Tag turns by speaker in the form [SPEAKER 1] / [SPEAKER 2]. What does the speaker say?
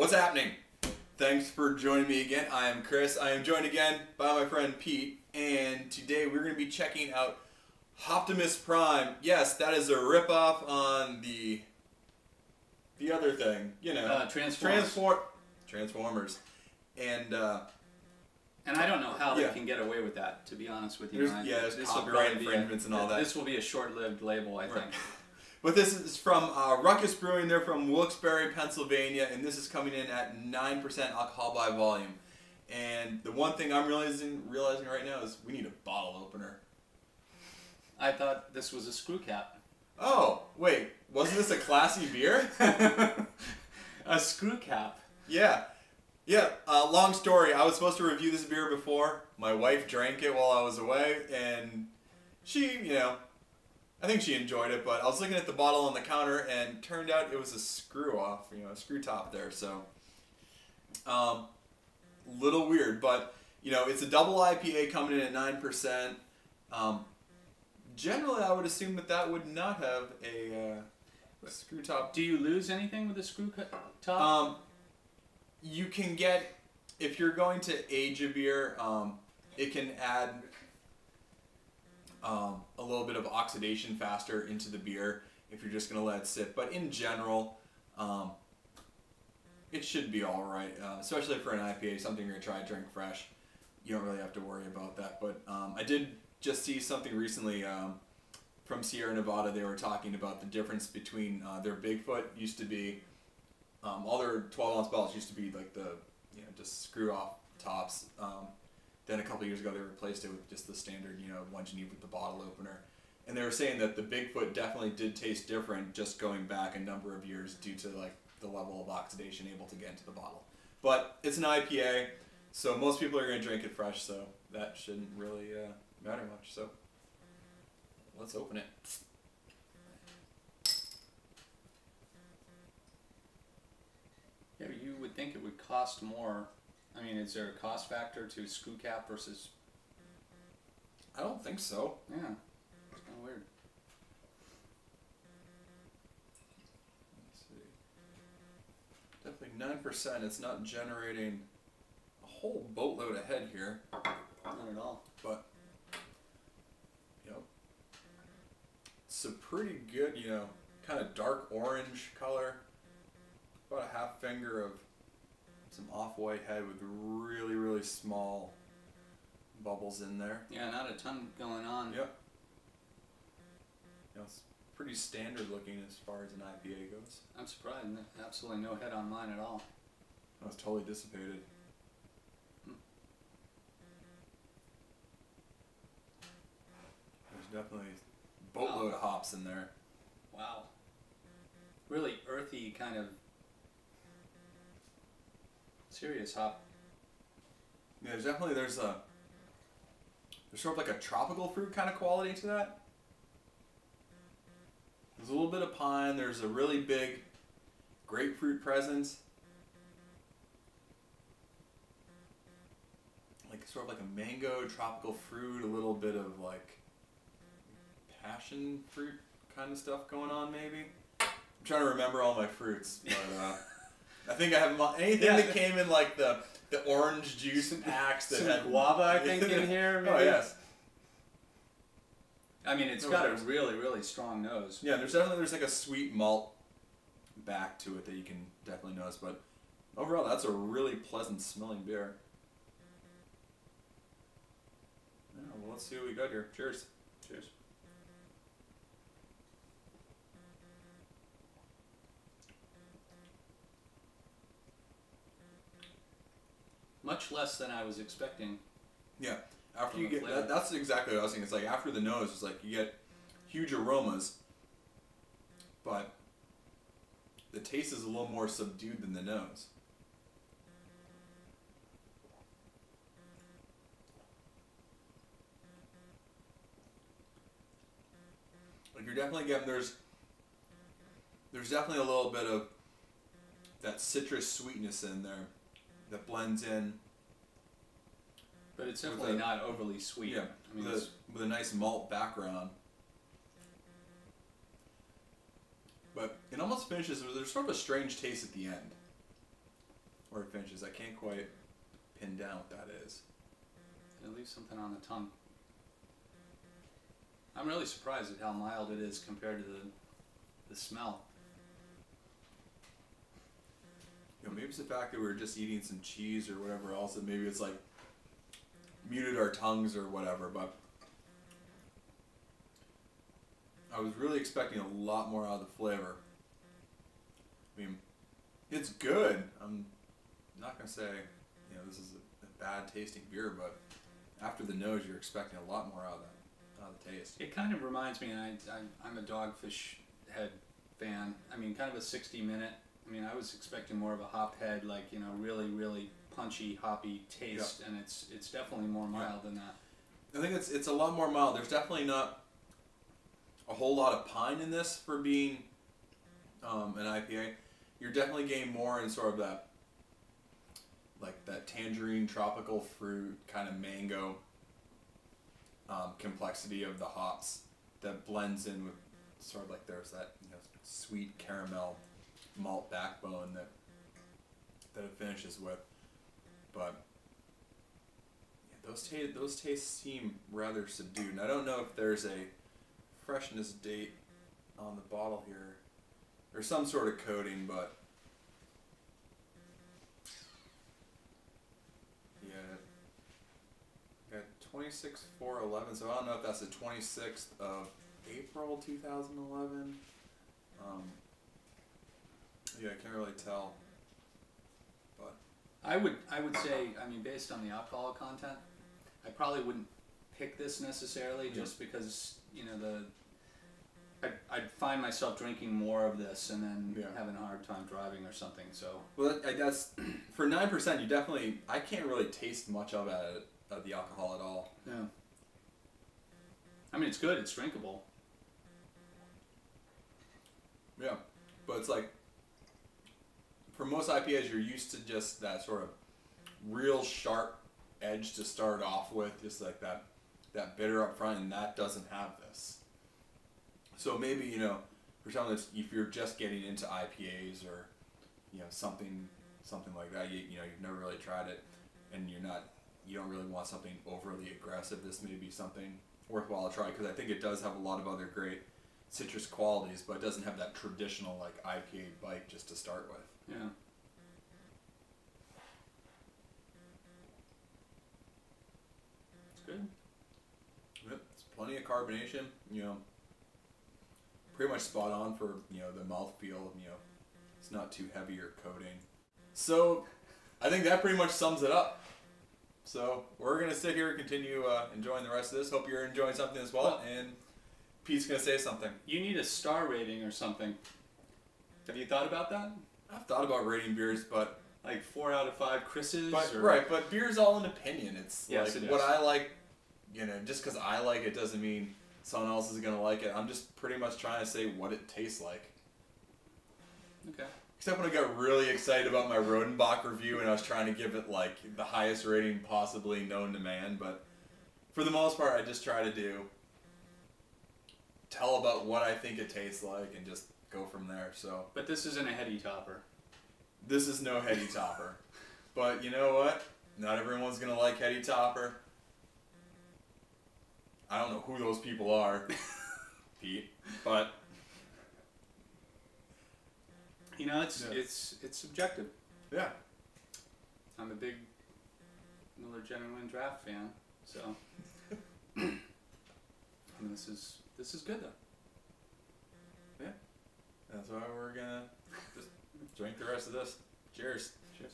[SPEAKER 1] What's happening? Thanks for joining me again. I am Chris. I am joined again by my friend Pete, and today we're going to be checking out Hoptimus Prime. Yes, that is a ripoff on the other thing, you know, Transformers, and
[SPEAKER 2] I don't know how they can get away with that. To be honest with you,
[SPEAKER 1] there's copyright infringements and all that.
[SPEAKER 2] This will be a short-lived label, I think.
[SPEAKER 1] But this is from Ruckus Brewing. They're from Wilkes-Barre, Pennsylvania, and this is coming in at 9% alcohol by volume. And the one thing I'm realizing right now is we need a bottle opener.
[SPEAKER 2] I thought this was a screw cap.
[SPEAKER 1] Oh, wait. Wasn't this a classy beer?
[SPEAKER 2] A screw cap.
[SPEAKER 1] Yeah. Yeah, long story. I was supposed to review this beer before. My wife drank it while I was away, and she, I think she enjoyed it, but I was looking at the bottle on the counter, and turned out it was a screw off, a screw top there, so little weird, but it's a double IPA coming in at 9%. Generally, I would assume that would not have a screw top.
[SPEAKER 2] Do you lose anything with a screw top?
[SPEAKER 1] You can get, if you're going to age a beer, it can add a little bit of oxidation faster into the beer if you're just going to let it sit. But in general, it should be all right, especially for an IPA, something you're going to try to drink fresh. You don't really have to worry about that. But I did just see something recently from Sierra Nevada. They were talking about the difference between their Bigfoot used to be, all their 12-ounce bottles used to be like the, just screw off tops. Then a couple of years ago they replaced it with just the standard, ones you need with the bottle opener. And they were saying that the Bigfoot definitely did taste different just going back a number of years due to like the level of oxidation able to get into the bottle. But it's an IPA, so most people are going to drink it fresh, so that shouldn't really matter much. So let's open it.
[SPEAKER 2] Yeah, you would think it would cost more. I mean, is there a cost factor to screw cap versus...
[SPEAKER 1] I don't think so.
[SPEAKER 2] Yeah, it's kind of weird.
[SPEAKER 1] Let's see. Definitely 9%. It's not generating a whole boatload of head here.
[SPEAKER 2] Not at all.
[SPEAKER 1] But, it's a pretty good, kind of dark orange color. About a half finger of some off-white head with really, really small bubbles in there.
[SPEAKER 2] Yeah, not a ton going on.
[SPEAKER 1] Yep. It's pretty standard looking as far as an IPA goes.
[SPEAKER 2] I'm surprised. Absolutely no head on mine at all.
[SPEAKER 1] I was totally dissipated. There's definitely a boatload of hops in there.
[SPEAKER 2] Wow. Really earthy kind of serious hop.
[SPEAKER 1] Yeah, there's sort of like a tropical fruit kind of quality to that. There's a little bit of pine. There's a really big grapefruit presence. Like sort of like a mango, tropical fruit, a little bit of like passion fruit kind of stuff going on maybe. I'm trying to remember all my fruits, but I think I have anything that came in like the orange juice packs that had
[SPEAKER 2] guava, I think, in here. Maybe.
[SPEAKER 1] Oh yes.
[SPEAKER 2] I mean, it's got a really, really strong nose.
[SPEAKER 1] Yeah, there's like a sweet malt back to it that you can definitely notice, but overall, that's a really pleasant smelling beer. Yeah, well, let's see what we got here. Cheers.
[SPEAKER 2] Cheers. Much less than I was expecting.
[SPEAKER 1] Yeah, after you get that's exactly what I was thinking. It's like after the nose, it's like you get huge aromas, but the taste is a little more subdued than the nose. Like you're definitely getting there's definitely a little bit of that citrus sweetness in there that blends in.
[SPEAKER 2] But it's definitely not overly sweet.
[SPEAKER 1] Yeah,
[SPEAKER 2] I mean,
[SPEAKER 1] with a nice malt background. But it almost finishes, there's sort of a strange taste at the end. where it finishes. I can't quite pin down what that is.
[SPEAKER 2] It leaves something on the tongue. I'm really surprised at how mild it is compared to the smell.
[SPEAKER 1] You know, maybe it's the fact that we were just eating some cheese or whatever else, and maybe it's like muted our tongues or whatever, but I was really expecting a lot more out of the flavor. I mean, it's good. I'm not going to say, you know, this is a bad tasting beer, but after the nose, you're expecting a lot more out of the taste.
[SPEAKER 2] It kind of reminds me, and I'm a Dogfish Head fan. I mean, kind of a 60-minute. I mean, I was expecting more of a hop head, like, you know, really, really punchy, hoppy taste, and it's definitely more mild than that.
[SPEAKER 1] I think it's a lot more mild. There's definitely not a whole lot of pine in this for being an IPA. You're definitely getting more in sort of that, like that tangerine, tropical fruit, kind of mango complexity of the hops that blends in with sort of like there's that, you know, sweet caramel malt backbone that it finishes with. But yeah, those tastes seem rather subdued. And I don't know if there's a freshness date on the bottle here or some sort of coating, but yeah, got 26/4/11. So I don't know if that's the 26th of April 2011. Yeah, I can't really tell. But
[SPEAKER 2] I would say, I mean, based on the alcohol content, I probably wouldn't pick this necessarily, just because, you know, I'd find myself drinking more of this and then having a hard time driving or something. So
[SPEAKER 1] well, that's for 9%. You definitely, I can't really taste much of the alcohol at all.
[SPEAKER 2] Yeah. I mean, it's good. It's drinkable.
[SPEAKER 1] Yeah, but it's like, for most IPAs, you're used to just that sort of real sharp edge to start off with, just like that bitter up front, and that doesn't have this. So maybe, you know, for someone that's, if you're just getting into IPAs or, you know, something like that, you know, you've never really tried it, and you don't really want something overly aggressive, this may be something worthwhile to try, because I think it does have a lot of other great citrus qualities, but it doesn't have that traditional like IPA bite just to start with.
[SPEAKER 2] Yeah. It's good.
[SPEAKER 1] Yep, it's plenty of carbonation, you know, pretty much spot on for, you know, the mouthfeel, you know, it's not too heavy or coating. So I think that pretty much sums it up. So we're going to sit here and continue enjoying the rest of this. Hope you're enjoying something as well, and Pete's going to say something.
[SPEAKER 2] You need a star rating or something. Have you thought about that?
[SPEAKER 1] I've thought about rating beers, but
[SPEAKER 2] like 4 out of 5 Chris's?
[SPEAKER 1] Right, but beer's all an opinion. It's
[SPEAKER 2] yes,
[SPEAKER 1] like
[SPEAKER 2] it
[SPEAKER 1] what
[SPEAKER 2] is.
[SPEAKER 1] I like, you know, just because I like it doesn't mean someone else is going to like it. I'm just pretty much trying to say what it tastes like.
[SPEAKER 2] Okay.
[SPEAKER 1] Except when I got really excited about my Rodenbach review and I was trying to give it like the highest rating possibly known to man, but for the most part I just try to tell about what I think it tastes like and just go from there. So,
[SPEAKER 2] but this isn't a heady topper.
[SPEAKER 1] This is no heady topper. But you know what? Not everyone's going to like heady topper. I don't know who those people are, Pete, but
[SPEAKER 2] you know, it's subjective.
[SPEAKER 1] Yeah.
[SPEAKER 2] I'm a big Miller Genuine Draft fan, so and this is good though.
[SPEAKER 1] Yeah. That's why we're gonna just drink the rest of this. Cheers.
[SPEAKER 2] Cheers.